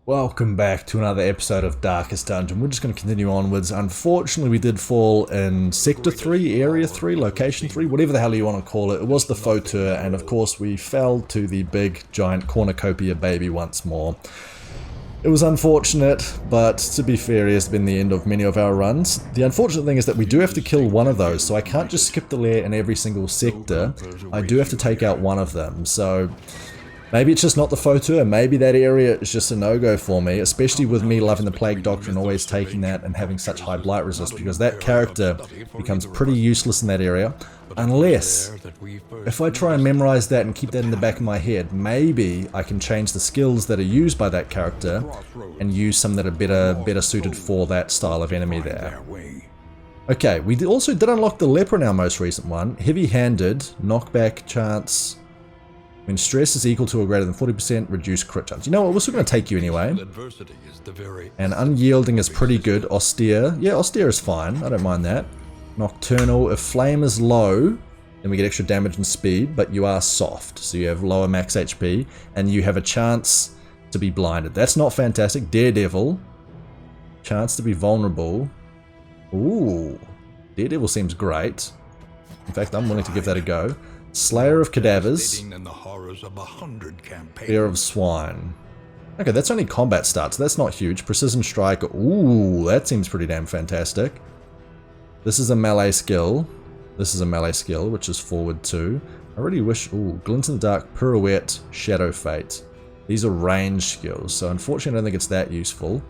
Welcome back to another episode of Darkest Dungeon. We're just going to continue onwards. Unfortunately, we did fall in Sector 3, Area 3, Location 3, whatever the hell you want to call it. It was the Fauteur, and of course we fell to the big, giant cornucopia baby once more. It was unfortunate, but to be fair, it has been the end of many of our runs. The unfortunate thing is that we do have to kill one of those, so I can't just skip the lair in every single sector. I do have to take out one of them, so... maybe it's just not the Fauteur, maybe that area is just a no-go for me, especially with me loving the Plague Doctrine, always taking that and having such high blight resist, because that character becomes pretty useless in that area, unless, if I try and memorize that and keep that in the back of my head, maybe I can change the skills that are used by that character and use some that are better suited for that style of enemy there. Okay, we also did unlock the Leper in our most recent one, heavy-handed, knockback chance. When stress is equal to or greater than 40%, reduce crit chance. You know what, we're still going to take you anyway. And unyielding is pretty good. Austere. Yeah, austere is fine. I don't mind that. Nocturnal. If flame is low, then we get extra damage and speed, but you are soft. So you have lower max HP, and you have a chance to be blinded. That's not fantastic. Daredevil. Chance to be vulnerable. Ooh. Daredevil seems great. In fact, I'm willing to give that a go. Slayer of Cadavers. Fear of Swine. Okay, that's only combat stats, so that's not huge. Precision Strike. Ooh, that seems pretty damn fantastic. This is a melee skill. This is a melee skill, which is forward 2. I really wish... ooh, Glint in the Dark, Pirouette, Shadow Fate. These are range skills, so unfortunately I don't think it's that useful.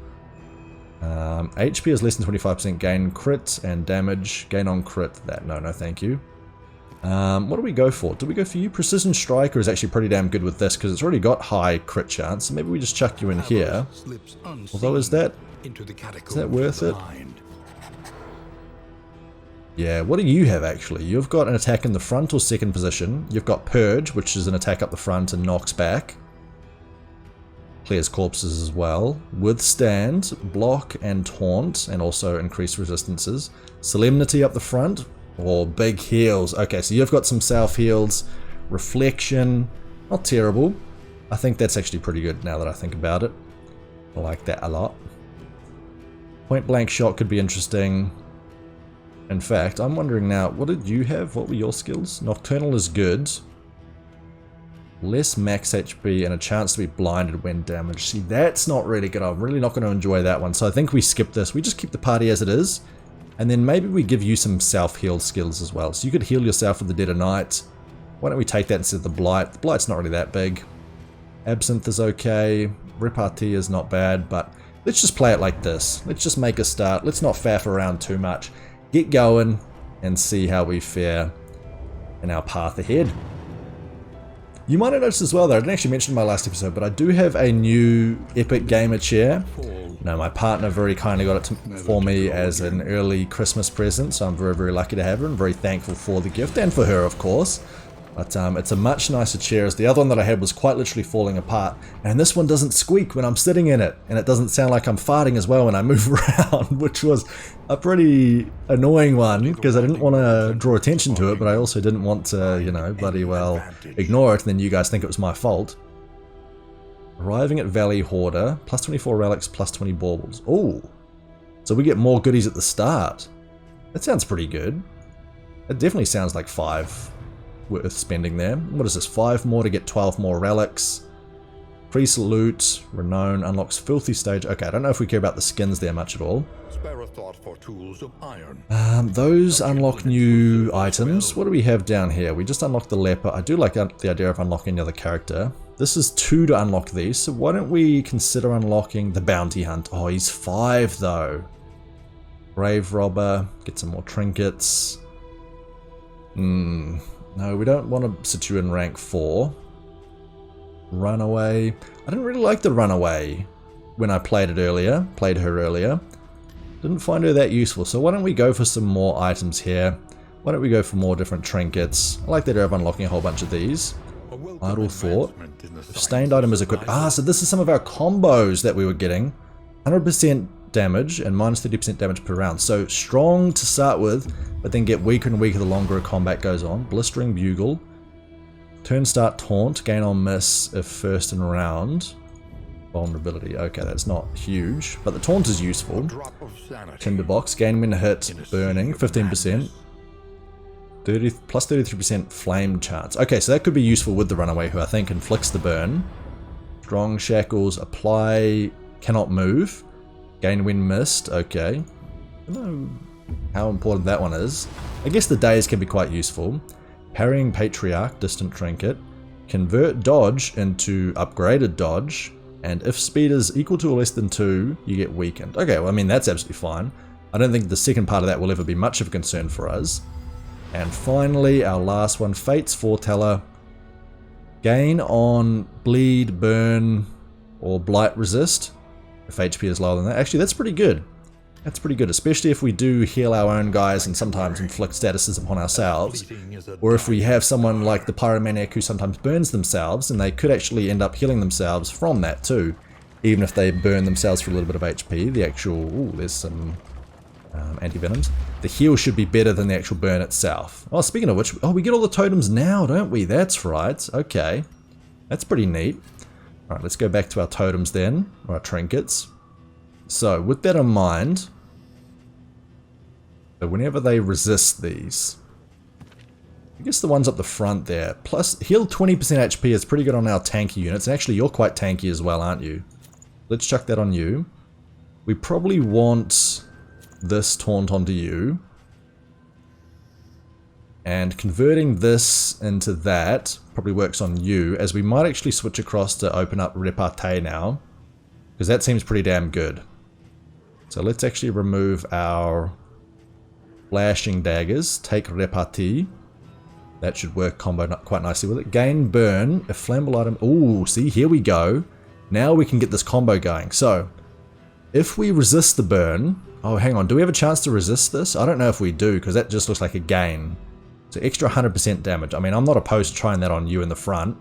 HP is less than 25% gain crit and damage. Gain on crit. That, no thank you. What do we go for? Do we go for you? Precision Striker is actually pretty damn good with this because it's already got high crit chance. So maybe we just chuck you in here. Although is that worth it? Yeah, what do you have actually? You've got an attack in the front or second position. You've got Purge, which is an attack up the front and knocks back. Clears corpses as well. Withstand, block and taunt, and also increase resistances. Solemnity up the front. Or big heals. Okay, so you've got some self heals. Reflection. Not terrible. I think that's actually pretty good now that I think about it. I like that a lot. Point blank shot could be interesting. In fact, I'm wondering now, what did you have? What were your skills? Nocturnal is good. Less max HP and a chance to be blinded when damaged. See, that's not really good. I'm really not going to enjoy that one. So I think we skip this. We just keep the party as it is. And then maybe we give you some self-heal skills as well. So you could heal yourself with the Dead of Night. Why don't we take that instead of the Blight? The Blight's not really that big. Absinthe is okay. Repartee is not bad, but let's just play it like this. Let's just make a start. Let's not faff around too much. Get going and see how we fare in our path ahead. You might have noticed as well though, I didn't actually mention in my last episode, but I do have a new Epic Gamer chair. No, my partner very kindly got it for me as an early Christmas present, so I'm very, very lucky to have her and very thankful for the gift, and for her, of course. But it's a much nicer chair, as the other one that I had was quite literally falling apart, and this one doesn't squeak when I'm sitting in it, and it doesn't sound like I'm farting as well when I move around, which was a pretty annoying one, because I didn't want to draw attention to it, but I also didn't want to, you know, bloody well ignore it, and then you guys think it was my fault. Arriving at Valley Hoarder, plus 24 relics, plus 20 baubles. Oh, so we get more goodies at the start. That sounds pretty good. It definitely sounds like 5 worth spending there. What is this? 5 more to get 12 more relics. Priest loot, renown, unlocks filthy stage. Okay, I don't know if we care about the skins there much at all. Those unlock new items. What do we have down here? We just unlocked the leper. I do like the idea of unlocking another character. This is 2 to unlock these, so why don't we consider unlocking the bounty hunt? Oh, he's 5 though. Grave robber, get some more trinkets. No, we don't want to sit you in rank 4. Runaway. I didn't really like the runaway when I played her earlier. Didn't find her that useful, so why don't we go for some more items here? Why don't we go for more different trinkets? I like the idea of unlocking a whole bunch of these. Idle thought. Stained item is equipped. Ah, so this is some of our combos that we were getting. 100% damage and minus 30% damage per round. So strong to start with, but then get weaker and weaker the longer a combat goes on. Blistering bugle. Turn start taunt. Gain on miss if first in round. Vulnerability. Okay, that's not huge, but the taunt is useful. Tinderbox. Gain when hit. Burning. 15%. 30 plus 33% flame chance. Okay, so that could be useful with the runaway, who I think inflicts the burn. Strong shackles. Apply. Cannot move. Gain when missed. Okay. I don't know how important that one is. I guess the days can be quite useful. Parrying Patriarch. Distant trinket. Convert dodge into upgraded dodge. And if speed is equal to or less than 2, you get weakened. Okay, well, I mean, that's absolutely fine. I don't think the second part of that will ever be much of a concern for us. And finally, our last one, Fate's Foreteller. Gain on bleed, burn, or blight resist. If HP is lower than that. Actually, that's pretty good. That's pretty good, especially if we do heal our own guys and sometimes inflict statuses upon ourselves. Or if we have someone like the Pyromaniac who sometimes burns themselves, and they could actually end up healing themselves from that too. Even if they burn themselves for a little bit of HP, the actual... Ooh, there's some anti-venoms. The heal should be better than the actual burn itself. Oh, speaking of which, oh, we get all the totems now, don't we? That's right. Okay. That's pretty neat. Alright, let's go back to our totems then, or our trinkets. So, with that in mind, so whenever they resist these, I guess the ones up the front there, plus heal 20% HP is pretty good on our tanky units, and actually you're quite tanky as well, aren't you? Let's chuck that on you. We probably want this taunt onto you, and converting this into that probably works on you, as we might actually switch across to open up repartee now, because that seems pretty damn good. So let's actually remove our flashing daggers, take repartee. That should work combo quite nicely with it. Gain burn, a flammable item. Ooh, see, here we go. Now we can get this combo going. So, if we resist the burn... Oh, hang on, do we have a chance to resist this? I don't know if we do, because that just looks like a gain. So extra 100% damage. I mean, I'm not opposed to trying that on you in the front.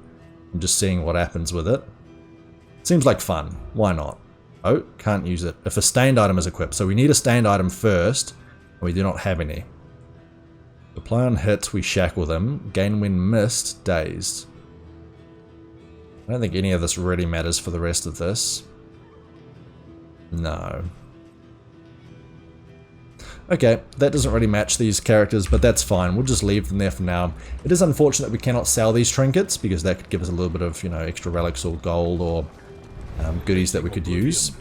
I'm just seeing what happens with it. Seems like fun. Why not? Oh, can't use it. If a stained item is equipped. So we need a stained item first, and we do not have any. Apply on hits, we shackle them. Gain when missed, dazed. I don't think any of this really matters for the rest of this. No. Okay, that doesn't really match these characters, but that's fine. We'll just leave them there for now. It is unfortunate we cannot sell these trinkets, because that could give us a little bit of, you know, extra relics or gold or goodies that we could use.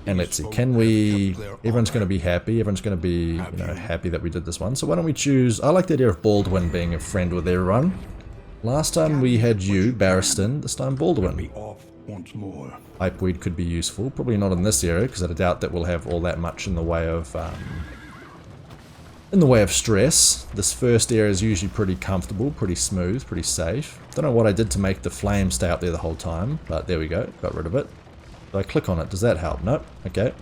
And let's see, can we... Everyone's going to be happy. Everyone's going to be, you know, happy that we did this one. So why don't we choose... I like the idea of Baldwin being a friend with everyone. Last time we had you, Barristan. This time Baldwin. Pipeweed could be useful. Probably not in this area, because I doubt that we'll have all that much in the way of... stress. This first area is usually pretty comfortable, pretty smooth, pretty safe. Don't know what I did to make the flame stay up there the whole time, but there we go, got rid of it. If I click on it, does that help? Nope. Okay.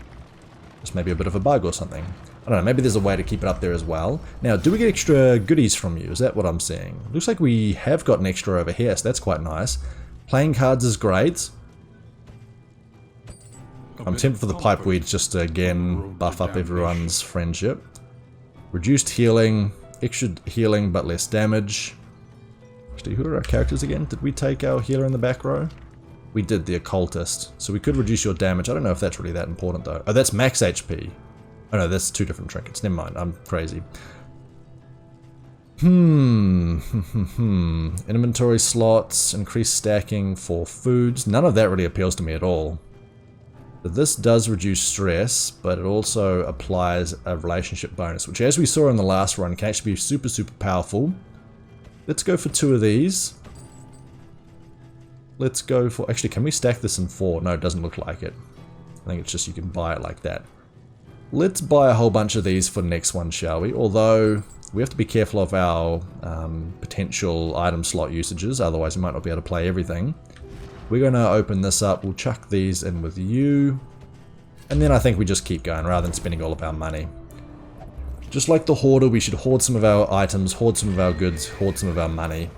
Just maybe a bit of a bug or something. I don't know, maybe there's a way to keep it up there as well. Now, do we get extra goodies from you? Is that what I'm seeing? Looks like we have got an extra over here, so that's quite nice. Playing cards is great. I'm tempted for the pipeweed just to, again, buff up everyone's friendship. Reduced healing, extra healing but less damage. Actually, who are our characters again? Did we take our healer in the back row? We did, the occultist. So we could reduce your damage. I don't know if that's really that important though. Oh, that's max HP. Oh no, that's two different trinkets. Never mind, I'm crazy. Inventory slots, increased stacking for foods. None of that really appeals to me at all. But this does reduce stress, but it also applies a relationship bonus, which as we saw in the last run can actually be super, super powerful. Let's go for 2 of these. Let's go for... Actually, can we stack this in 4? No, it doesn't look like it. I think it's just you can buy it like that. Let's buy a whole bunch of these for the next one, shall we? Although, we have to be careful of our potential item slot usages, otherwise we might not be able to play everything. We're going to open this up, we'll chuck these in with you, and then I think we just keep going rather than spending all of our money. Just like the hoarder, we should hoard some of our items, hoard some of our goods, hoard some of our money.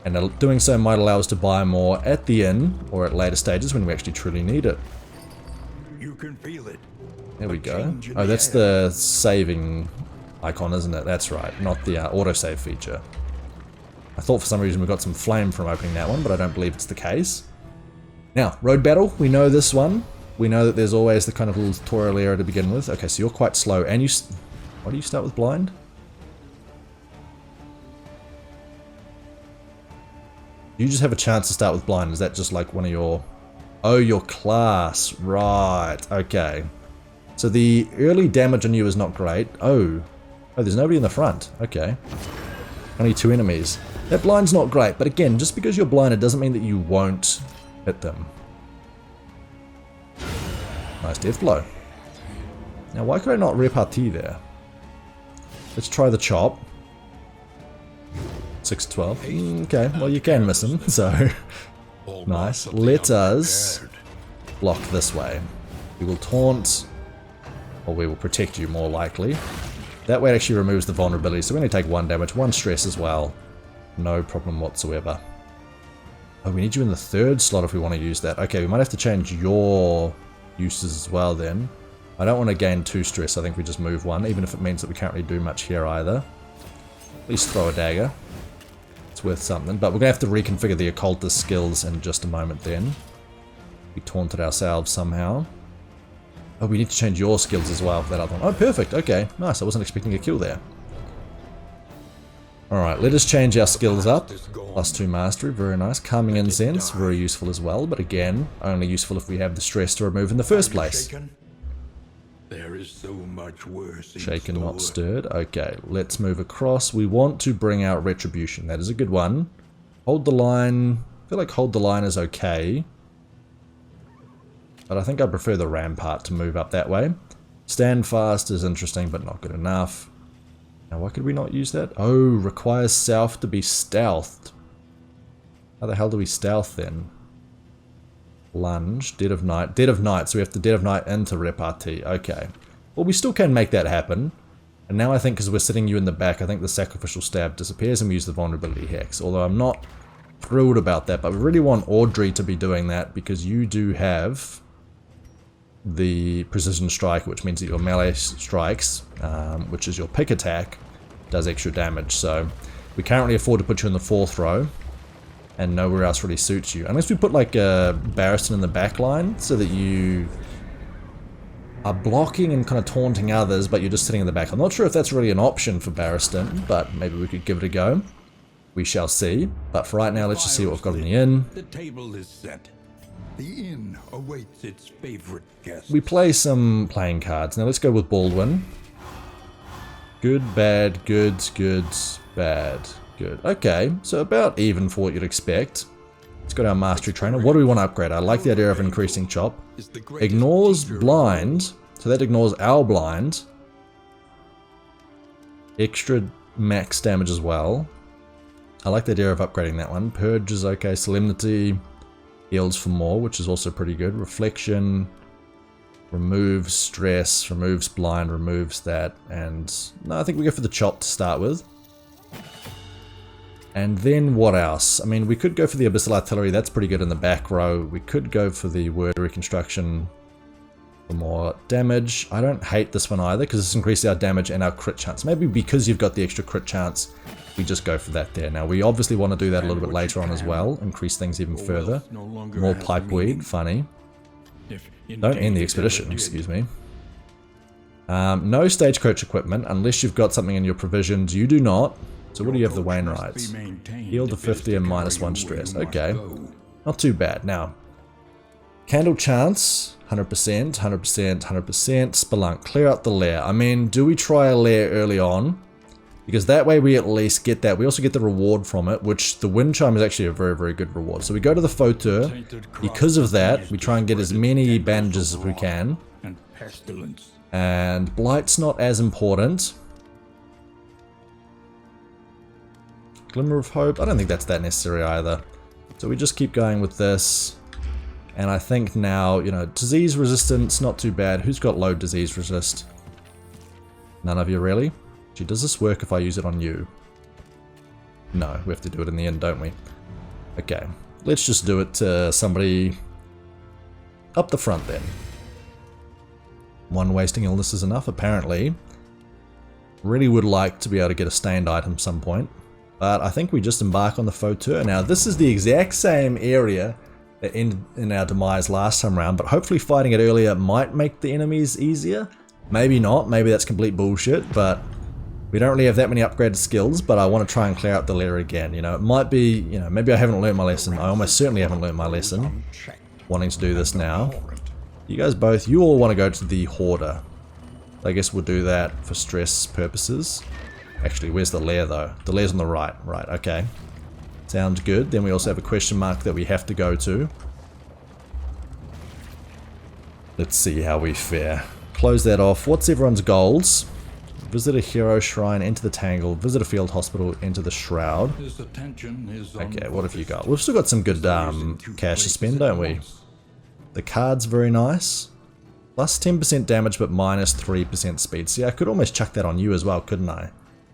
And doing so might allow us to buy more at the inn, or at later stages when we actually truly need it. You can feel it. There we go. Oh, that's the saving icon, isn't it? That's right, not the autosave feature. I thought for some reason we got some flame from opening that one, but I don't believe it's the case. Now, road battle, we know this one. We know that there's always the kind of little tutorial area to begin with. Okay, so you're quite slow, and you... Why do you start with blind? You just have a chance to start with blind. Is that just like one of your... Oh, your class. Right, okay. So the early damage on you is not great. Oh, there's nobody in the front. Okay. Only 2 enemies. That blind's not great, but again, just because you're blinded doesn't mean that you won't hit them. Nice death blow. Now, why could I not repartie there? Let's try the chop. 6 to 12. Okay, well you can miss him, so... Nice. Let us block this way. We will taunt, or we will protect you more likely. That way it actually removes the vulnerability, so we only take 1 damage, 1 stress as well. No problem whatsoever. Oh, we need you in the 3rd slot if we want to use that. Okay, we might have to change your uses as well then. I don't want to gain 2 stress, I think we just move 1, even if it means that we can't really do much here either. At least throw a dagger. It's worth something, but we're going to have to reconfigure the occultist skills in just a moment then. We taunted ourselves somehow. Oh, we need to change your skills as well for that other one. Oh, perfect, okay, nice, I wasn't expecting a kill there. Alright, let us change our skills up. +2 mastery, very nice. Calming incense, very useful as well, but again, only useful if we have the stress to remove in the first place. There is so much worse. Shaken, not stirred. Okay, let's move across. We want to bring out retribution. That is a good one. Hold the line. I feel like hold the line is okay. But I think I prefer the rampart to move up that way. Stand fast is interesting, but not good enough. Now, why could we not use that? Oh, requires self to be stealthed. How the hell do we stealth then? Lunge, Dead of Night. Dead of Night, so we have to Dead of Night into repartee. Okay. Well, we still can make that happen. And now I think because we're sitting you in the back, I think the sacrificial stab disappears and we use the vulnerability hex. Although I'm not thrilled about that, but we really want Audrey to be doing that because you do have the precision strike, which means that your melee strikes, which is your pick attack, does extra damage. So we can't really afford to put you in the 4th row. And nowhere else really suits you. Unless we put like a Barristan in the back line so that you are blocking and kind of taunting others, but you're just sitting in the back. I'm not sure if that's really an option for Barristan, but maybe we could give it a go. We shall see. But for right now, let's just see what we've got in the inn. The table is set. The inn awaits its favorite guest. We play some playing cards. Now let's go with Baldwin. Good, bad, good, bad. Good. Okay, so about even for what you'd expect. Let's go to our mastery trainer. What do we want to upgrade? I like the idea of increasing chop. Ignores blind, so that ignores our blind. Extra max damage as well. I like the idea of upgrading that one. Purge is okay. Solemnity heals for more, which is also pretty good. Reflection removes stress, removes blind, removes that, and no, I think we go for the chop to start with. And then what else? I mean, we could go for the Abyssal Artillery, that's pretty good in the back row. We could go for the Word Reconstruction for more damage. I don't hate this one either, because it's increased our damage and our crit chance. Maybe because you've got the extra crit chance, we just go for that there. Now, we obviously want to do that a little bit later on as well, increase things even further. More Pipeweed, funny. Don't end the expedition, excuse me. No stagecoach equipment, unless you've got something in your provisions. You do not. So what do you have the Wainwrights? Heal to 50 and -1 stress. Okay. Not too bad. Now, Candle Chance, 100%, 100%, 100%. Spelunk, clear out the lair. I mean, do we try a lair early on? Because that way we at least get that. We also get the reward from it, which the Wind Chime is actually a very, very good reward. So we go to the Fauteur. Because of that, we try and get as many bandages as we can. And Blight's not as important. Glimmer of Hope, I don't think that's that necessary either. So we just keep going with this. And I think now, you know, disease resistance, not too bad. Who's got low disease resist? None of you really? Gee, does this work if I use it on you? No, we have to do it in the end, don't we? Okay, let's just do it to somebody up the front then. One wasting illness is enough, apparently. Really would like to be able to get a stained item some point. But I think we just embark on the Fauteur. Now, this is the exact same area ended in our demise last time around, but hopefully fighting it earlier might make the enemies easier. Maybe not, maybe that's complete bullshit, but we don't really have that many upgraded skills, but I want to try and clear out the lair again. You know, it might be, you know, maybe I haven't learned my lesson. I almost certainly haven't learned my lesson, wanting to do this now. You guys both, you all want to go to the Hoarder. I guess we'll do that for stress purposes. Actually, where's the lair though? The lair's on the right. Right, okay. Sounds good. Then we also have a question mark that we have to go to. Let's see how we fare. Close that off. What's everyone's goals? Visit a hero shrine, enter the Tangle, visit a field hospital, enter the Shroud. Okay, what have you got? We've still got some good cash to spend, don't we? The card's very nice. Plus 10% damage, but minus 3% speed. See, I could almost chuck that on you as well, couldn't I?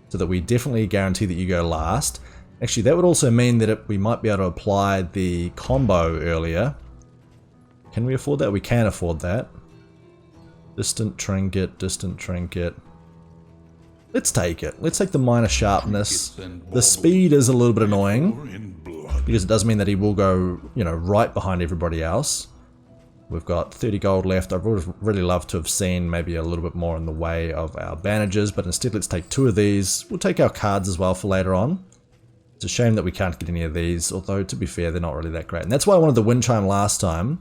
So that we definitely guarantee that you go last. Actually, that would also mean that we might be able to apply the combo earlier. Can we afford that? We can afford that. Distant trinket, distant trinket. Let's take it. Let's take the minor sharpness. The speed is a little bit annoying, because it does mean that he will go, you know, right behind everybody else. We've got 30 gold left. I would really love to have seen maybe a little bit more in the way of our bandages, but instead let's take 2 of these. We'll take our cards as well for later on. It's a shame that we can't get any of these, although to be fair, they're not really that great. And that's why I wanted the wind chime last time,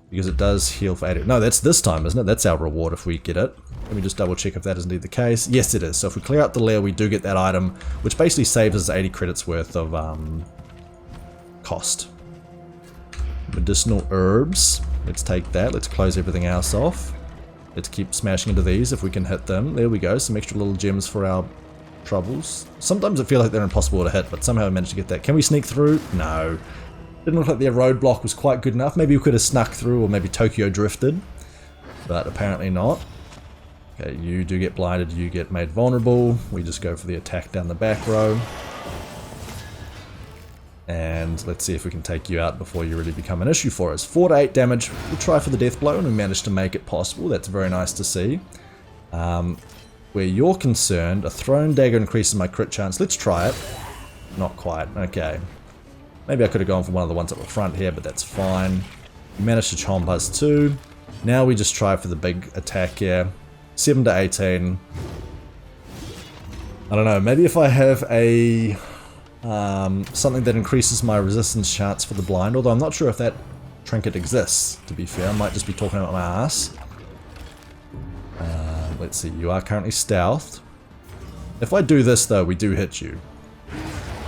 because it does heal for 80. No, that's this time, isn't it? That's our reward if we get it. Let me just double check if that is indeed the case. Yes, it is. So if we clear out the lair, we do get that item, which basically saves us 80 credits worth of cost. Medicinal herbs. Let's take that. Let's close everything else off. Let's keep smashing into these if we can hit them. There we go. Some extra little gems for our troubles. Sometimes it feels like they're impossible to hit, but somehow I managed to get that. Can we sneak through? No. Didn't look like their roadblock was quite good enough. Maybe we could have snuck through, or maybe Tokyo drifted, but apparently not. Okay, you do get blinded, you get made vulnerable. We just go for the attack down the back row. And let's see if we can take you out before you really become an issue for us. 4 to 8 damage. We'll try for the death blow, and we managed to make it possible. That's very nice to see. Where you're concerned, a thrown dagger increases my crit chance. Let's try it. Not quite. Okay. Maybe I could have gone for one of the ones up the front here, but that's fine. We managed to chomp us too. Now we just try for the big attack here. 7 to 18. I don't know, maybe if I have a something that increases my resistance chance for the blind, although I'm not sure if that trinket exists, to be fair. I might just be talking about my ass. Let's see, you are currently stealthed. If I do this though, we do hit you.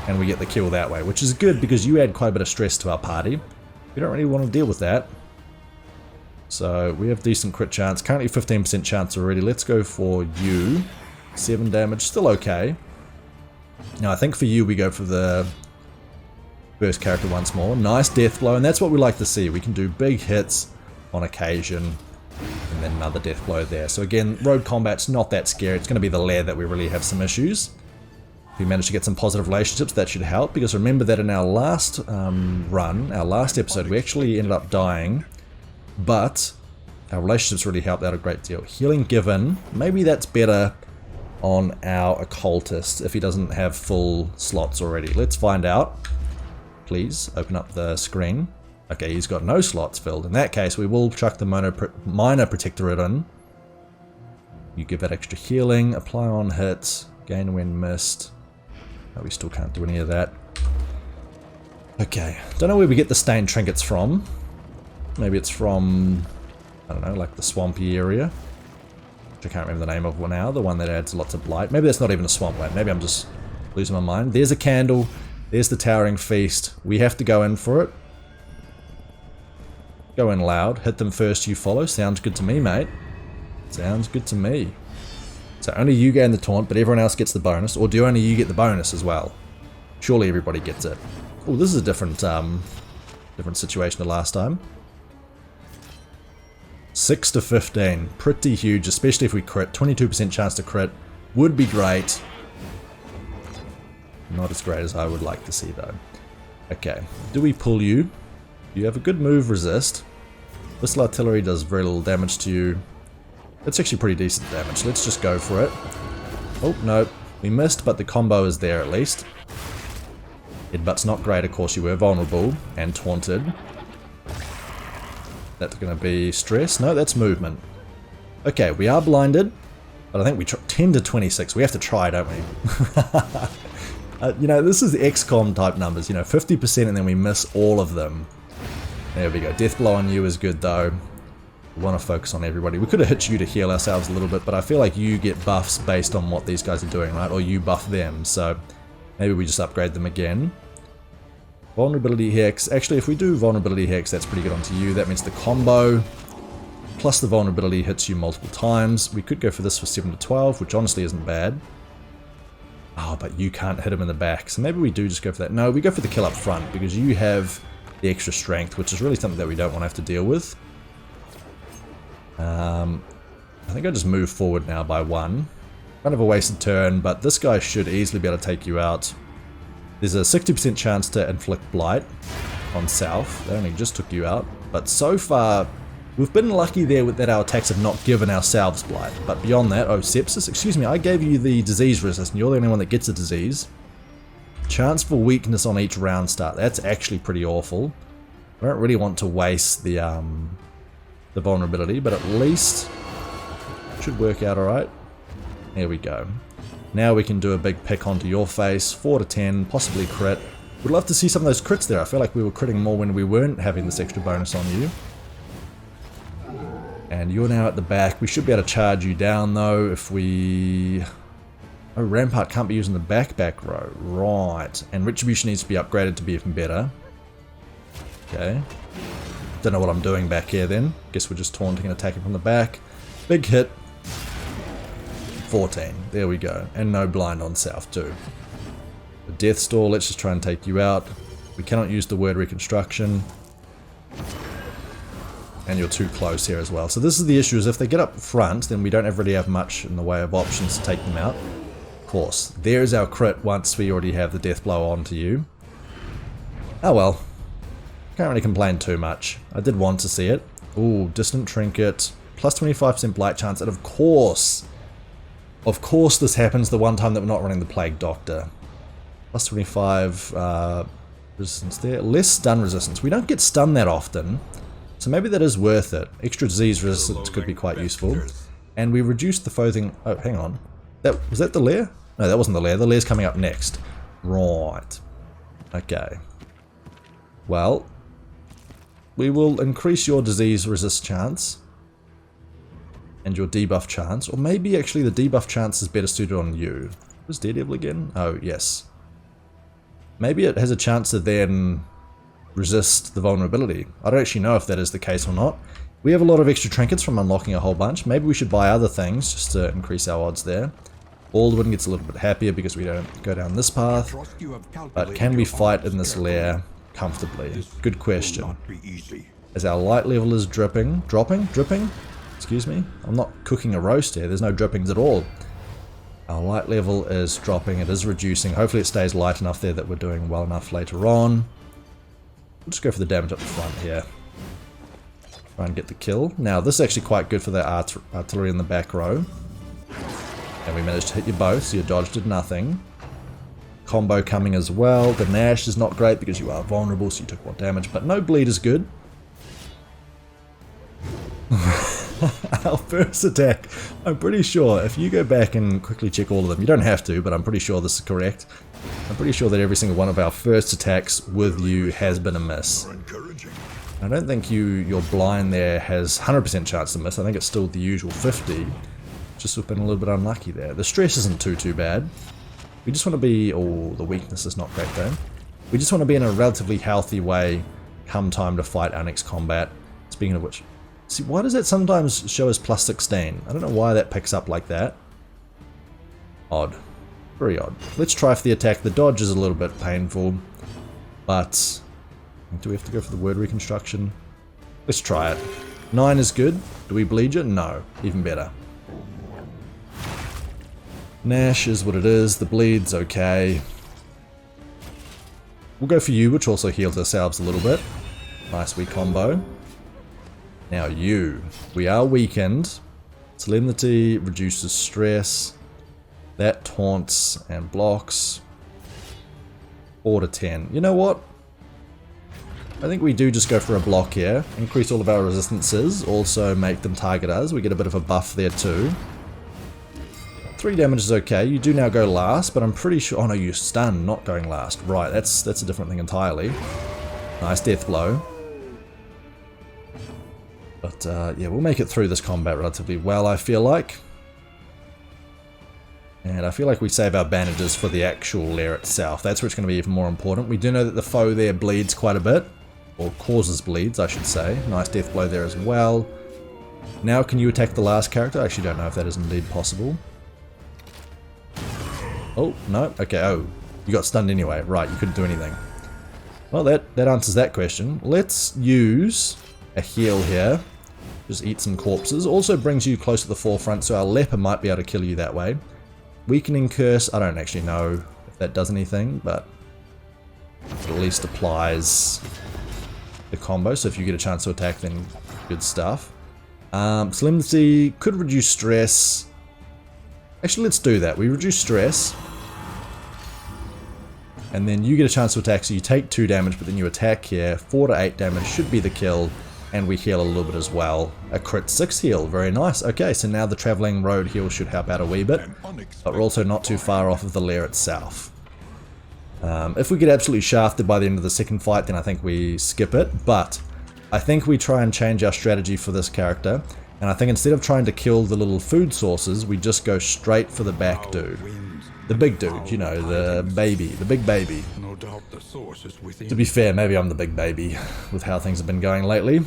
And we get the kill that way, which is good because you add quite a bit of stress to our party. We don't really want to deal with that. So we have decent crit chance. Currently 15% chance already. Let's go for you. 7 damage, still okay. Now I think for you we go for the first character once more. Nice death blow, and that's what we like to see. We can do big hits on occasion, and then another death blow there. So again, road combat's not that scary. It's going to be the lair that we really have some issues. If we manage to get some positive relationships, that should help, because remember that in our last run, our last episode, we actually ended up dying, but our relationships really helped out a great deal. Healing given, maybe that's better on our occultist if he doesn't have full slots already. Let's find out. Please open up the screen. Okay, he's got no slots filled. In that case, we will chuck the minor protectorate in. You give that extra healing, apply on hits, gain when missed. No, we still can't do any of that. Okay, don't know where we get the stained trinkets from. Maybe it's from, I don't know, like the swampy area. I can't remember the name of one now, the one that adds lots of blight. Maybe that's not even a swampland. Maybe I'm just losing my mind. There's a candle. There's the towering feast. We have to go in for it. Go in loud. Hit them first, you follow. Sounds good to me, mate. Sounds good to me. So only you gain the taunt, but everyone else gets the bonus. Or do only you get the bonus as well? Surely everybody gets it. Oh, this is a different situation to last time. 6 to 15, pretty huge, especially if we crit. 22% chance to crit would be great. Not as great as I would like to see though. Okay, do we pull you? You have a good move, resist. Missile artillery does very little damage to you. It's actually pretty decent damage. Let's just go for it. Oh, no, we missed, but the combo is there at least. Headbutt's not great, of course you were vulnerable and taunted. That's going to be stress. No, that's movement. Okay, we are blinded, but I think we 10 to 26. We have to try, don't we? You know, this is the XCOM type numbers, you know, 50% and then we miss all of them. There we go. Death blow on you is good though. We want to focus on everybody. We could have hit you to heal ourselves a little bit, but I feel like you get buffs based on what these guys are doing, right? Or you buff them, so maybe we just upgrade them again. Vulnerability Hex. Actually, if we do Vulnerability Hex, that's pretty good onto you. That means the combo plus the vulnerability hits you multiple times. We could go for this for 7 to 12, which honestly isn't bad. Oh, but you can't hit him in the back, so maybe we do just go for that. No, we go for the kill up front, because you have the extra strength, which is really something that we don't want to have to deal with. I think I just move forward now by 1. Kind of a wasted turn, but this guy should easily be able to take you out. There's a 60% chance to inflict blight on South. That only just took you out, but so far we've been lucky there that our attacks have not given ourselves blight. But beyond that, oh, sepsis, excuse me, I gave you the disease resistance. You're the only one that gets a disease. Chance for weakness on each round start. That's actually pretty awful. I don't really want to waste the vulnerability, but at least it should work out alright. There we go. Now we can do a big pick onto your face. 4 to 10, possibly crit. Would love to see some of those crits there. I feel like we were critting more when we weren't having this extra bonus on you. And you're now at the back. We should be able to charge you down though if we... Oh, Rampart can't be using the back row. Right. And Retribution needs to be upgraded to be even better. Okay. Don't know what I'm doing back here then. Guess we're just taunting and attacking from the back. Big hit. 14. There we go. And no blind on South too. The Death Stall, let's just try and take you out. We cannot use the word reconstruction. And you're too close here as well. So this is the issue, is if they get up front, then we don't really have much in the way of options to take them out. Of course, there's our crit once we already have the death blow onto you. Oh well. Can't really complain too much. I did want to see it. Ooh, distant trinket. Plus 25% blight chance, and of course this happens the one time that we're not running the Plague Doctor. Plus 25 resistance there. Less stun resistance. We don't get stun that often, so maybe that is worth it. Extra disease resistance could be quite useful. And we reduced the foe thing. Oh, hang on. Was that the lair? No, that wasn't the lair. The lair's coming up next. Right. Okay. Well, we will increase your disease resist chance. And your debuff chance. Or maybe actually the debuff chance is better suited on you. Was Daredevil again? Oh, yes. Maybe it has a chance to then resist the vulnerability. I don't actually know if that is the case or not. We have a lot of extra trinkets from unlocking a whole bunch. Maybe we should buy other things just to increase our odds there. Alduin gets a little bit happier because we don't go down this path. But can we fight in this lair comfortably? Good question. As our light level is dripping. Dripping? Excuse me? I'm not cooking a roast here. There's no drippings at all. Our light level is dropping. It is reducing. Hopefully it stays light enough there that we're doing well enough later on. We'll just go for the damage up the front here. Try and get the kill. Now this is actually quite good for the artillery in the back row. And we managed to hit you both, so your dodge did nothing. Combo coming as well. The Nash is not great because you are vulnerable, so you took more damage, but no bleed is good. Our first attack, I'm pretty sure, if you go back and quickly check all of them, you don't have to, but I'm pretty sure this is correct. I'm pretty sure that every single one of our first attacks with you has been a miss. I don't think your blind there has 100% chance to miss. I think it's still the usual 50. Just been a little bit unlucky there. The stress isn't too bad. We just want to be... Oh, the weakness is not great though. We just want to be in a relatively healthy way come time to fight our next combat. Speaking of which... See, why does that sometimes show us plus 16? I don't know why that picks up like that. Odd. Very odd. Let's try for the attack. The dodge is a little bit painful. But... do we have to go for the word reconstruction? Let's try it. 9 is good. Do we bleed you? No. Even better. Nash is what it is. The bleed's okay. We'll go for you, which also heals ourselves a little bit. Nice wee combo. Now you. We are weakened. Solemnity reduces stress. That taunts and blocks. 4 to 10. You know what? I think we do just go for a block here. Increase all of our resistances. Also make them target us. We get a bit of a buff there too. 3 damage is okay. You do now go last, but I'm pretty sure... Oh no, you stun, not going last. Right, that's a different thing entirely. Nice death blow. But yeah, we'll make it through this combat relatively well, I feel like. And I feel like we save our bandages for the actual lair itself. That's where it's going to be even more important. We do know that the foe there bleeds quite a bit. Or causes bleeds, I should say. Nice death blow there as well. Now can you attack the last character? I actually don't know if that is indeed possible. Oh, no. Okay, oh. You got stunned anyway. Right, you couldn't do anything. Well, that answers that question. Let's use a heal here. Just eat some corpses. Also brings you close to the forefront, so our leper might be able to kill you that way. Weakening curse. I don't actually know if that does anything, but it at least applies the combo. So if you get a chance to attack, then good stuff. Solemnity could reduce stress. Actually, let's do that. We reduce stress. And then you get a chance to attack, so you take 2 damage, but then you attack here. 4 to 8 damage should be the kill. And we heal a little bit as well. A crit 6 heal. Very nice. Okay, so now the traveling road heal should help out a wee bit. But we're also not too far off of the lair itself. If we get absolutely shafted by the end of the second fight, then I think we skip it. But I think we try and change our strategy for this character. And I think instead of trying to kill the little food sources, we just go straight for the back dude. The big dude, you know, the baby, the big baby. To be fair, maybe I'm the big baby with how things have been going lately.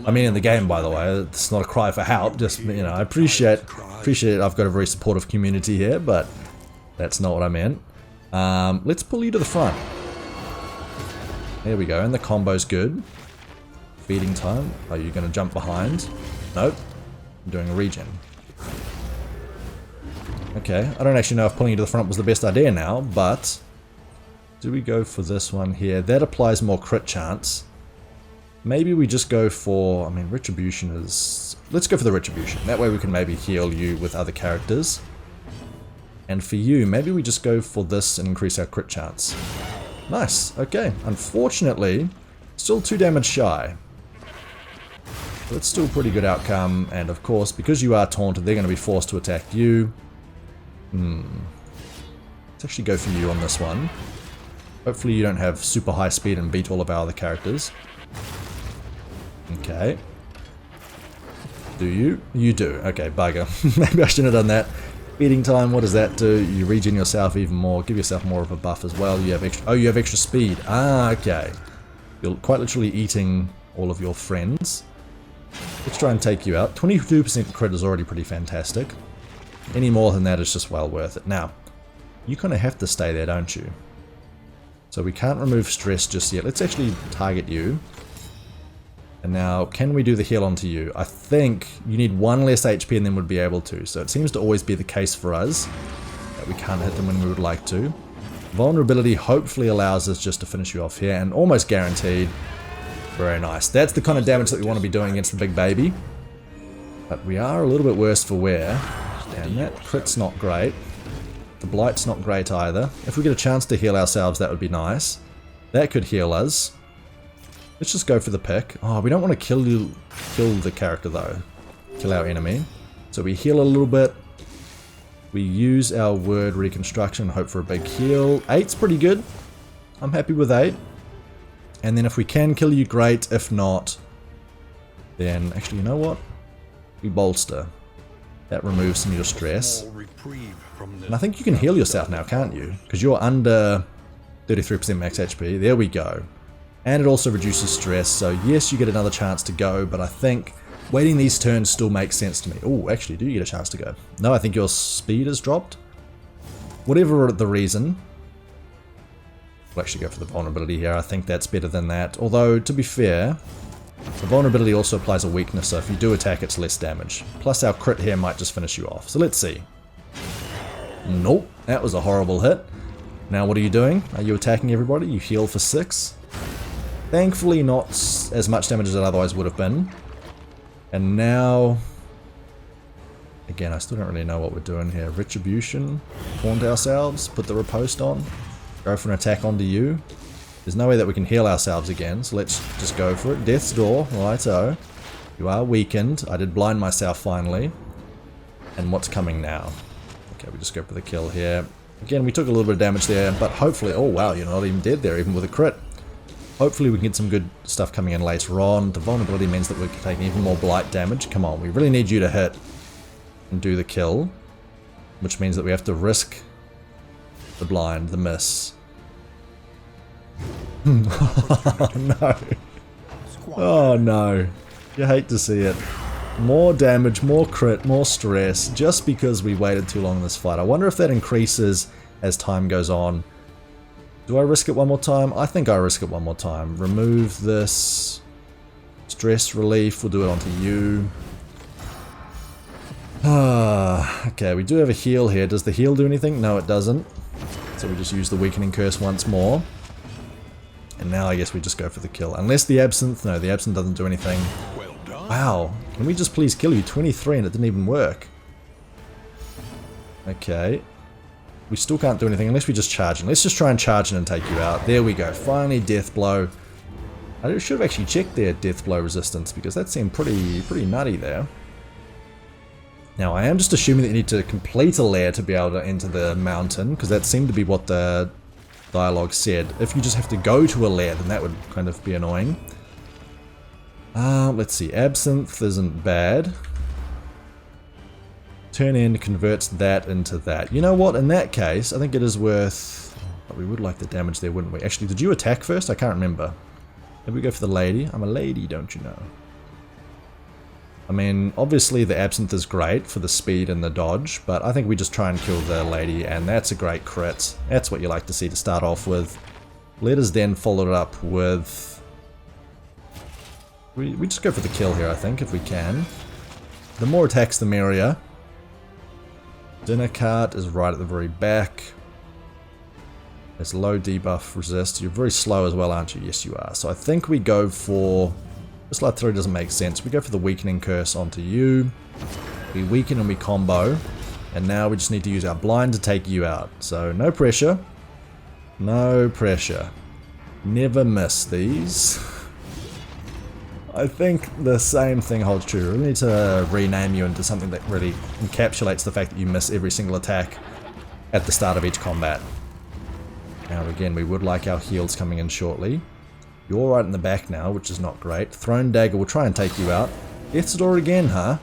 I mean, in the game, by the way, it's not a cry for help, just, you know, I appreciate I've got a very supportive community here, but that's not what I meant. Let's pull you to the front. There we go, and the combo's good. Feeding time. Are you going to jump behind? Nope. I'm doing a regen. Okay, I don't actually know if pulling you to the front was the best idea now, but do we go for this one here? That applies more crit chance. Maybe we just go for, I mean, retribution is... Let's go for the retribution. That way we can maybe heal you with other characters. And for you, maybe we just go for this and increase our crit chance. Nice, okay. Unfortunately, still 2 damage shy. But it's still a pretty good outcome, and of course, because you are taunted, they're going to be forced to attack you. Let's actually go for you on this one. Hopefully you don't have super high speed and beat all of our other characters. Okay. Do you? You do. Okay, bugger. Maybe I shouldn't have done that. Feeding time, what does that do? You regen yourself even more. Give yourself more of a buff as well. You have extra... Oh, you have extra speed. Ah, okay. You're quite literally eating all of your friends. Let's try and take you out. 22% crit is already pretty fantastic. Any more than that is just well worth it. Now, you kind of have to stay there, don't you? So we can't remove stress just yet. Let's actually target you. And now, can we do the heal onto you? I think you need 1 less HP and then would be able to. So it seems to always be the case for us that we can't hit them when we would like to. Vulnerability hopefully allows us just to finish you off here, and almost guaranteed. Very nice. That's the kind of damage that we want to be doing against the big baby. But we are a little bit worse for wear. And that crit's not great. The blight's not great either. If we get a chance to heal ourselves, that would be nice. That could heal us. Let's just go for the pick. Oh, we don't want to kill the character though. Kill our enemy. So we heal a little bit. We use our word reconstruction, hope for a big heal. 8's pretty good. I'm happy with 8. And then if we can kill you, great. If not, then actually, you know what? We bolster. That removes some of your stress. And I think you can heal yourself now, can't you? Because you're under 33% max HP. There we go. And it also reduces stress. So yes, you get another chance to go, but I think waiting these turns still makes sense to me. Oh, actually, do you get a chance to go? No, I think your speed has dropped. Whatever the reason. We'll actually go for the vulnerability here. I think that's better than that. Although, to be fair, the vulnerability also applies a weakness, so if you do attack, it's less damage. Plus our crit here might just finish you off. So let's see. Nope, that was a horrible hit. Now what are you doing? Are you attacking everybody? You heal for 6. Thankfully not as much damage as it otherwise would have been. And now... Again, I still don't really know what we're doing here. Retribution. Taunt ourselves. Put the riposte on. Go for an attack onto you. There's no way that we can heal ourselves again, so let's just go for it. Death's Door, righto. You are weakened. I did blind myself finally. And what's coming now? Okay, we just go for the kill here. Again, we took a little bit of damage there, but hopefully... Oh wow, you're not even dead there, even with a crit. Hopefully we can get some good stuff coming in later on. The vulnerability means that we're taking even more blight damage. Come on, we really need you to hit and do the kill. Which means that we have to risk the blind, the miss. Oh no. Oh no. You hate to see it. More damage, more crit, more stress, just because we waited too long in this fight. I wonder if that increases as time goes on. Do I risk it one more time? I think I risk it one more time. Remove this. Stress relief, we'll do it onto you. Okay, we do have a heal here. Does the heal do anything? No, it doesn't. So we just use the weakening curse once more. And now I guess we just go for the kill. Unless the absinthe... No, the absinthe doesn't do anything. Well done. Wow. Can we just please kill you? 23 and it didn't even work. Okay. We still can't do anything unless we just charge in. Let's just try and charge in and take you out. There we go. Finally, death blow. I should have actually checked their death blow resistance because that seemed pretty nutty there. Now, I am just assuming that you need to complete a lair to be able to enter the mountain, because that seemed to be what the dialogue said. If you just have to go to a lair, then that would kind of be annoying. Let's see. Absinthe isn't bad. Turn in converts that into that. You know what? In that case, I think it is worth... But we would like the damage there, wouldn't we? Actually, did you attack first? I can't remember. Maybe we go for the lady. I'm a lady, don't you know? I mean, obviously the absinthe is great for the speed and the dodge, but I think we just try and kill the lady, and that's a great crit. That's what you like to see to start off with. Let us then follow it up with... We just go for the kill here, I think, if we can. The more attacks, the merrier. Dinner cart is right at the very back. There's low debuff resist. You're very slow as well, aren't you? Yes, you are. So I think we go for... This light throw doesn't make sense. We go for the weakening curse onto you. We weaken and we combo. And now we just need to use our blind to take you out. So no pressure. No pressure. Never miss these. I think the same thing holds true. We need to rename you into something that really encapsulates the fact that you miss every single attack at the start of each combat. Now again, we would like our heals coming in shortly. You're right in the back now, which is not great. Thrown dagger will try and take you out. Death's Door again, huh?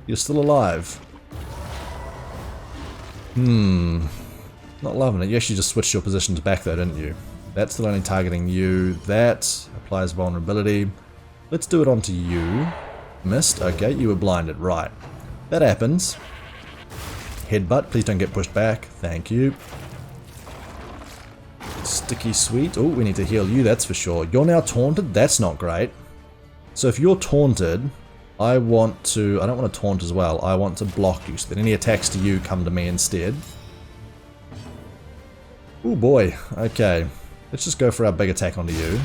You're still alive. Not loving it. You actually just switched your positions back though, didn't you? That's still only targeting you. That applies vulnerability. Let's do it onto you. Missed. Okay, you were blinded. Right. That happens. Headbutt. Please don't get pushed back. Thank you. Sticky sweet. Oh, we need to heal you, that's for sure. You're now taunted? That's not great. So if you're taunted, I don't want to taunt as well. I want to block you so that any attacks to you come to me instead. Oh boy. Okay. Let's just go for our big attack onto you.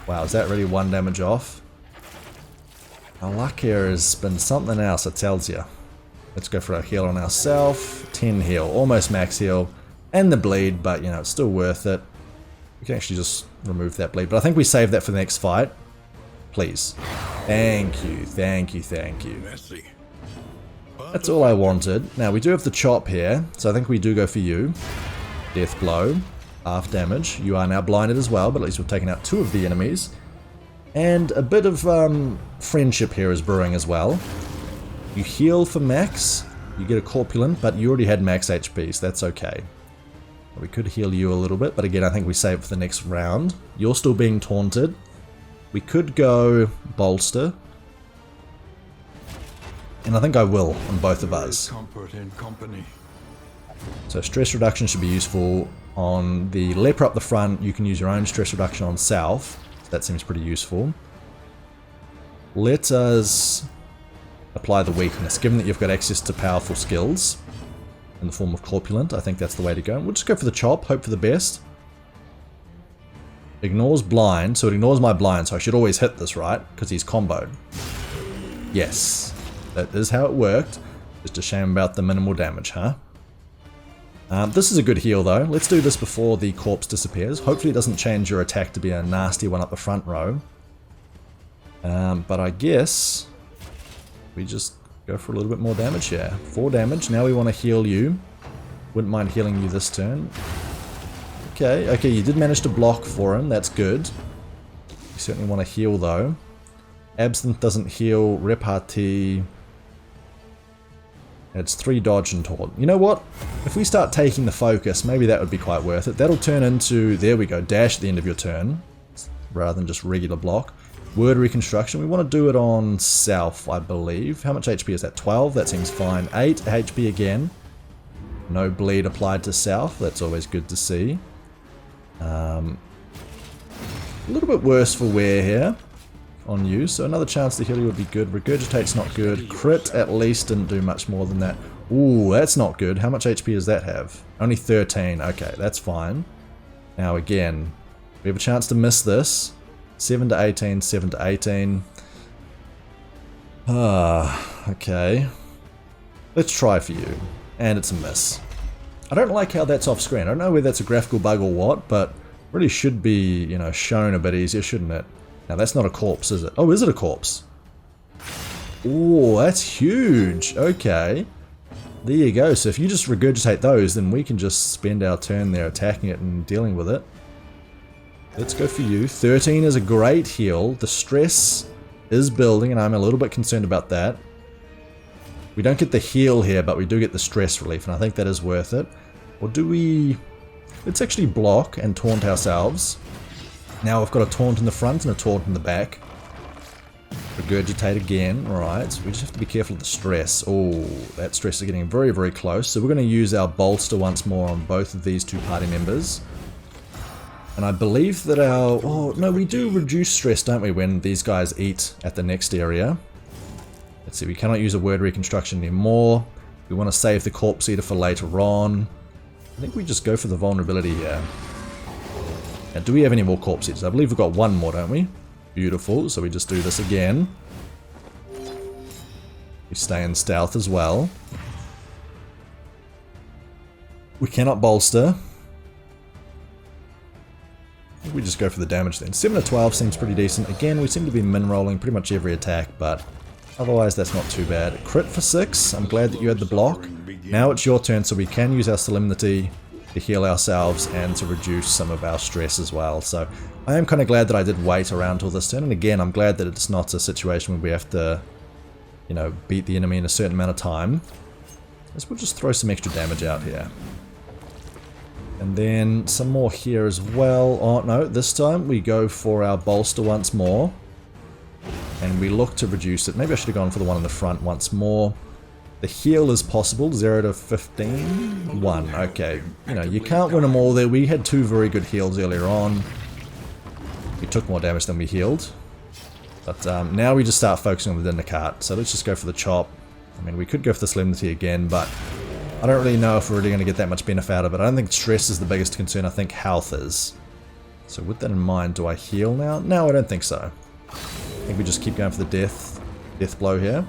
Wow, is that really 1 damage off? Our luck here has been something else, it tells you. Let's go for our heal on ourselves. 10 heal. Almost max heal. And the bleed, but you know, it's still worth it. We can actually just remove that bleed, but I think we save that for the next fight. Please. Thank you, thank you, thank you. Messy. That's all I wanted. Now, we do have the chop here, so I think we do go for you. Death blow. Half damage. You are now blinded as well, but at least we've taken out 2 of the enemies. And a bit of friendship here is brewing as well. You heal for max. You get a corpulent, but you already had max HP, so that's okay. We could heal you a little bit, but again, I think we save it for the next round. You're still being taunted. We could go bolster. And I think I will on both of us. Comfort in company. So stress reduction should be useful. On the leper up the front, you can use your own stress reduction on self. So that seems pretty useful. Let us apply the weakness. Given that you've got access to powerful skills in the form of corpulent, I think that's the way to go. We'll just go for the chop, hope for the best. Ignores blind, so it ignores my blind, so I should always hit this, right? Because he's comboed. Yes, that is how it worked. Just a shame about the minimal damage, huh? This is a good heal though. Let's do this before the corpse disappears. Hopefully it doesn't change your attack to be a nasty one up the front row. But I guess we just go for a little bit more damage here. 4 damage. Now we want to heal you. Wouldn't mind healing you this turn. Okay, you did manage to block for him. That's good. You certainly want to heal though. Absinthe doesn't heal. Repartee. It's 3 dodge and taunt. You know what? If we start taking the focus, maybe that would be quite worth it. That'll turn into, there we go, dash at the end of your turn, rather than just regular block. Word reconstruction, we want to do it on South, I believe. How much HP is that? 12? That seems fine. 8 HP again. No bleed applied to South. That's always good to see. A little bit worse for wear here on you, so another chance to heal you would be good. Regurgitate's not good. Crit at least didn't do much more than that. Ooh, that's not good. How much HP does that have? Only 13. Okay, that's fine. Now again, we have a chance to miss this. 7 to 18, 7 to 18. Okay. Let's try for you. And it's a miss. I don't like how that's off screen. I don't know whether that's a graphical bug or what, but really should be, you know, shown a bit easier, shouldn't it? Now that's not a corpse, is it? Oh, is it a corpse? Oh, that's huge. Okay. There you go. So if you just regurgitate those, then we can just spend our turn there attacking it and dealing with it. Let's go for you. 13 is a great heal. The stress is building, and I'm a little bit concerned about that. We don't get the heal here, but we do get the stress relief, and I think that is worth it. Or do we... Let's actually block and taunt ourselves. Now we've got a taunt in the front and a taunt in the back. Regurgitate again. Alright, so we just have to be careful of the stress. Oh, that stress is getting very, very close. So we're going to use our bolster once more on both of these 2 party members. And I believe that our... Oh, no, we do reduce stress, don't we, when these guys eat at the next area. Let's see, we cannot use a word reconstruction anymore. We want to save the corpse eater for later on. I think we just go for the vulnerability here. Now, do we have any more corpse eaters? I believe we've got 1 more, don't we? Beautiful, so we just do this again. We stay in stealth as well. We cannot bolster. I think we just go for the damage then. 7 to 12 seems pretty decent. Again, we seem to be min-rolling pretty much every attack, but otherwise that's not too bad. Crit for 6. I'm glad that you had the block. Now it's your turn, so we can use our solemnity to heal ourselves and to reduce some of our stress as well. So I am kind of glad that I did wait around till this turn, and again I'm glad that it's not a situation where we have to, you know, beat the enemy in a certain amount of time. So we'll just throw some extra damage out here. And then some more here as well. Oh no, this time we go for our bolster once more. And we look to reduce it. Maybe I should have gone for the one in the front once more. The heal is possible, 0 to 15, 1. Okay, you know, you can't win them all there. We had 2 very good heals earlier on. We took more damage than we healed. But now we just start focusing on the dinner cart. So let's just go for the chop. I mean, we could go for the solemnity again, but I don't really know if we're really going to get that much benefit out of it. I don't think stress is the biggest concern. I think health is. So with that in mind, do I heal now? No, I don't think so. I think we just keep going for the death blow here.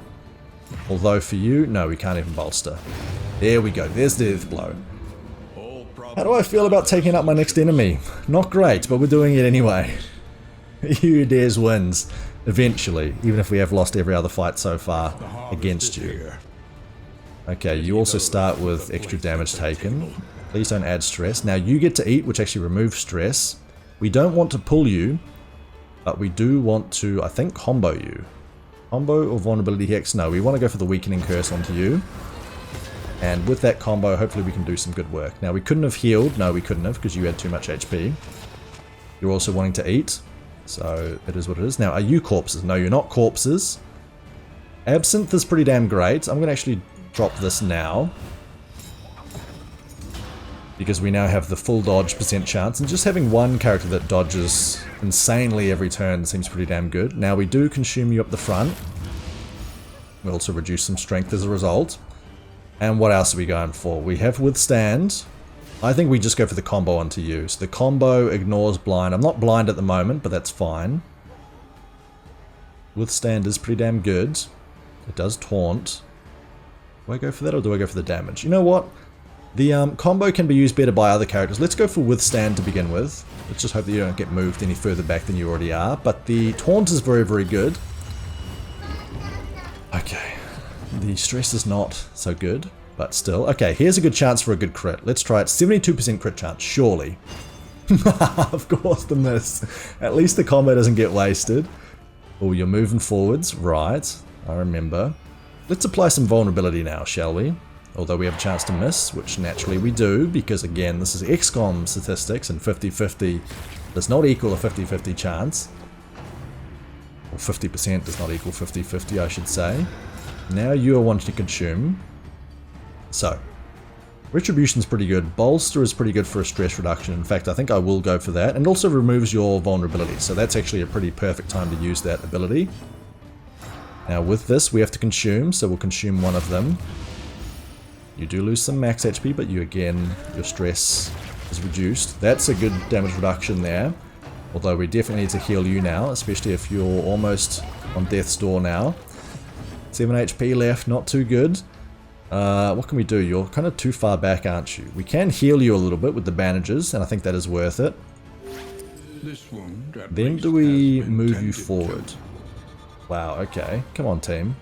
Although for you, no, we can't even bolster. There we go. There's the death blow. How do I feel about taking up my next enemy? Not great, but we're doing it anyway. He who dares wins. Eventually, even if we have lost every other fight so far against you. Okay, you also start with extra damage taken. Please don't add stress. Now you get to eat, which actually removes stress. We don't want to pull you, but we do want to, I think, combo you. Combo or vulnerability hex? No, we want to go for the weakening curse onto you. And with that combo, hopefully we can do some good work. Now we couldn't have healed. No, we couldn't have because you had too much HP. You're also wanting to eat. So it is what it is. Now, are you corpses? No, you're not corpses. Absinthe is pretty damn great. I'm going to actually drop this now. Because we now have the full dodge % chance. And just having one character that dodges insanely every turn seems pretty damn good. Now we do consume you up the front. We also reduce some strength as a result. And what else are we going for? We have withstand. I think we just go for the combo onto you. So the combo ignores blind. I'm not blind at the moment, but that's fine. Withstand is pretty damn good. It does taunt. Do I go for that or do I go for the damage? You know what? The combo can be used better by other characters. Let's go for withstand to begin with. Let's just hope that you don't get moved any further back than you already are. But the taunt is very, very good. Okay. The stress is not so good, but still. Okay, here's a good chance for a good crit. Let's try it. 72% crit chance, surely. Of course the miss. At least the combo doesn't get wasted. Oh, you're moving forwards. Right, I remember. Let's apply some vulnerability now, shall we? Although we have a chance to miss, which naturally we do, because again, this is XCOM statistics, and 50-50 does not equal a 50-50 chance. Or 50% does not equal 50-50, I should say. Now you are wanting to consume. So, Retribution's pretty good. Bolster is pretty good for a stress reduction. In fact, I think I will go for that. And also removes your vulnerability, so that's actually a pretty perfect time to use that ability. Now with this, we have to consume, so we'll consume one of them. You do lose some max HP, but you again, your stress is reduced. That's a good damage reduction there. Although we definitely need to heal you now, especially if you're almost on death's door now. 7 HP left, not too good. What can we do? You're kind of too far back, aren't you? We can heal you a little bit with the bandages, and I think that is worth it. Then do we move you forward? Wow, okay. Come on, team.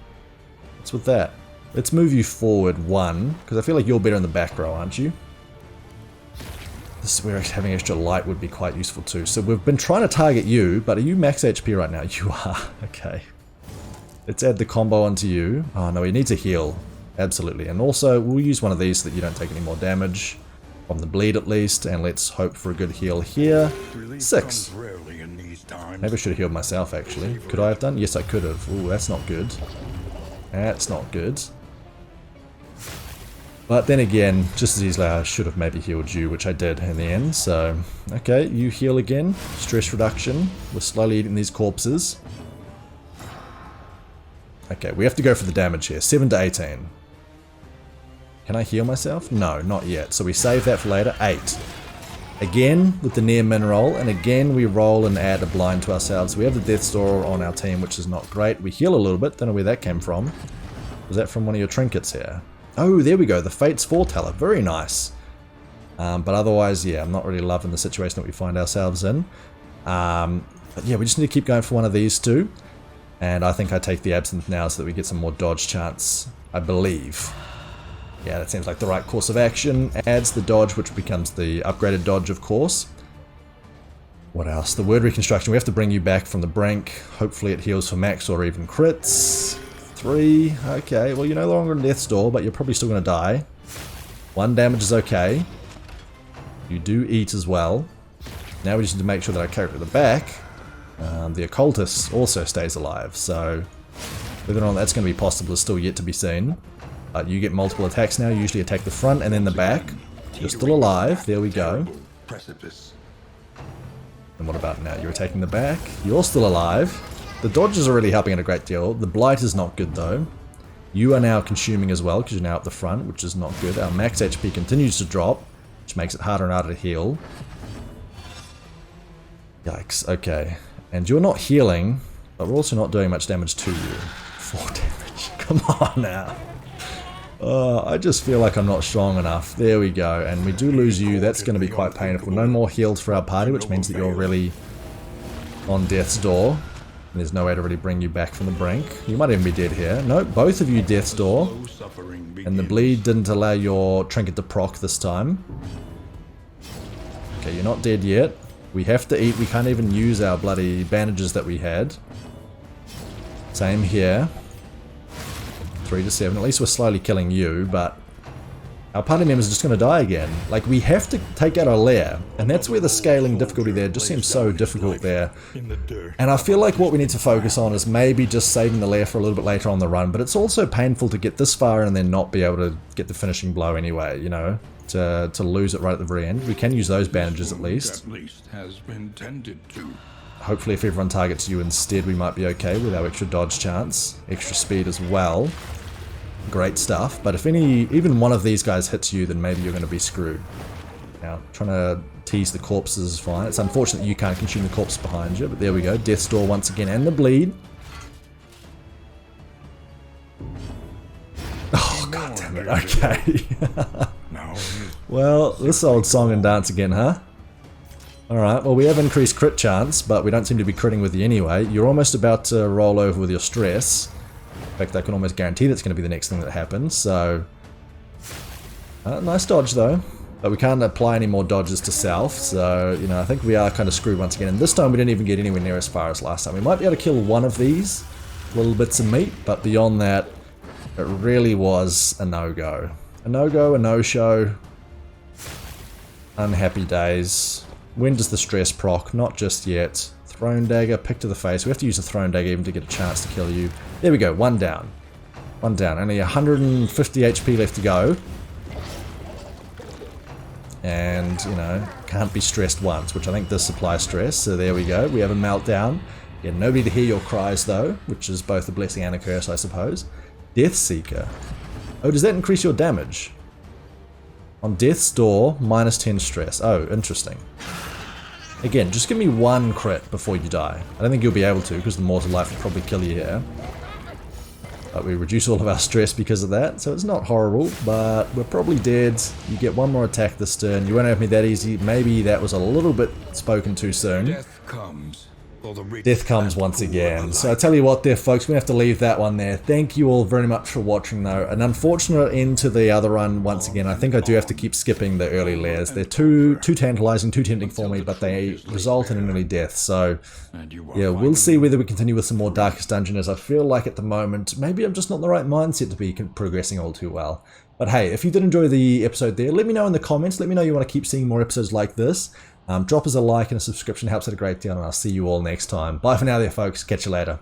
What's with that? Let's move you forward one, because I feel like you're better in the back row, aren't you? This is where having extra light would be quite useful too. So we've been trying to target you, but are you max HP right now? You are. Okay. Let's add the combo onto you. Oh no, he needs a heal. Absolutely. And also, we'll use one of these so that you don't take any more damage. From the bleed at least, and let's hope for a good heal here. 6. Maybe I should have healed myself actually. Could I have done? Yes, I could have. Ooh, that's not good. That's not good. But then again, just as easily I should have maybe healed you, which I did in the end, so... Okay, you heal again. Stress reduction. We're slowly eating these corpses. Okay, we have to go for the damage here. 7 to 18. Can I heal myself? No, not yet. So we save that for later. 8. Again, with the near min roll, and again we roll and add a blind to ourselves. We have the Death's Door on our team, which is not great. We heal a little bit, don't know where that came from. Was that from one of your trinkets here? Oh, there we go, the Fate's Foreteller. Very nice. But otherwise, yeah, I'm not really loving the situation that we find ourselves in. But yeah, we just need to keep going for one of these two. And I think I take the Absinthe now so that we get some more dodge chance, I believe. Yeah, that seems like the right course of action. Adds the dodge, which becomes the upgraded dodge, of course. What else? The word reconstruction. We have to bring you back from the brink. Hopefully it heals for max or even crits. 3. Okay, well, you're no longer in Death's Door, but you're probably still going to die. 1 damage is okay. You do eat as well. Now we just need to make sure that our character at the back, the Occultist, also stays alive. So whether or not that's going to be possible is still yet to be seen. But you get multiple attacks now. You usually attack the front and then the back. You're still alive. There we go. And what about now? You're attacking the back. You're still alive. The dodges are really helping it a great deal. The blight is not good though. You are now consuming as well because you're now at the front, which is not good. Our max HP continues to drop, which makes it harder and harder to heal. Yikes. Okay. And you're not healing, but we're also not doing much damage to you. 4 damage. Come on now. I just feel like I'm not strong enough. There we go. And we do lose you. That's going to be quite painful. No more heals for our party, which means that you're really on death's door. And there's no way to really bring you back from the brink. You might even be dead here. No, both of you death's door. And the bleed didn't allow your trinket to proc this time. Okay, you're not dead yet. We have to eat. We can't even use our bloody bandages that we had. Same here. 3 to 7. At least we're slowly killing you, but our party members are just going to die again. Like, we have to take out our lair, and that's where the scaling difficulty there just seems so difficult there. And I feel like what we need to focus on is maybe just saving the lair for a little bit later on the run, but it's also painful to get this far and then not be able to get the finishing blow anyway, you know, to lose it right at the very end. We can use those bandages at least. Hopefully if everyone targets you instead, we might be okay with our extra dodge chance, extra speed as well. Great stuff, but if even one of these guys hits you, then maybe you're going to be screwed. Now, trying to tease the corpses is fine. It's unfortunate you can't consume the corpse behind you, but there we go. Death's Door once again, and the bleed. Oh, god damn it, okay. Well, this old song and dance again, huh? Alright, well we have increased crit chance, but we don't seem to be critting with you anyway. You're almost about to roll over with your stress. In fact, I can almost guarantee that's going to be the next thing that happens, so... nice dodge though. But we can't apply any more dodges to self, so, you know, I think we are kind of screwed once again. And this time we didn't even get anywhere near as far as last time. We might be able to kill one of these little bits of meat, but beyond that, it really was a no-go. A no-go, a no-show. Unhappy days. When does the stress proc? Not just yet. Thrown dagger, pick to the face. We have to use a thrown dagger even to get a chance to kill you. There we go, one down. One down. Only 150 HP left to go. And, you know, can't be stressed once, which I think does supply stress. So there we go. We have a meltdown. Yeah, nobody to hear your cries though, which is both a blessing and a curse, I suppose. Death Seeker. Oh, does that increase your damage? On death's door, minus 10 stress. Oh, interesting. Again, just give me one crit before you die. I don't think you'll be able to, because the mortal life will probably kill you here. But we reduce all of our stress because of that, so it's not horrible, but we're probably dead. You get one more attack this turn. You won't have me that easy. Maybe that was a little bit spoken too soon. Death comes. Death comes once again. So I tell you what there, folks, we're going to have to leave that one there. Thank you all very much for watching, though. An unfortunate end to the other run once again. I think I do have to keep skipping the early layers. They're too tantalizing, too tempting for me, but they result in an early death. So, yeah, we'll see whether we continue with some more Darkest Dungeon, as I feel like at the moment, maybe I'm just not in the right mindset to be progressing all too well. But hey, if you did enjoy the episode there, let me know in the comments. Let me know you want to keep seeing more episodes like this. Drop us a like and a subscription, helps out a great deal, and I'll see you all next time. Bye for now there, folks. Catch you later.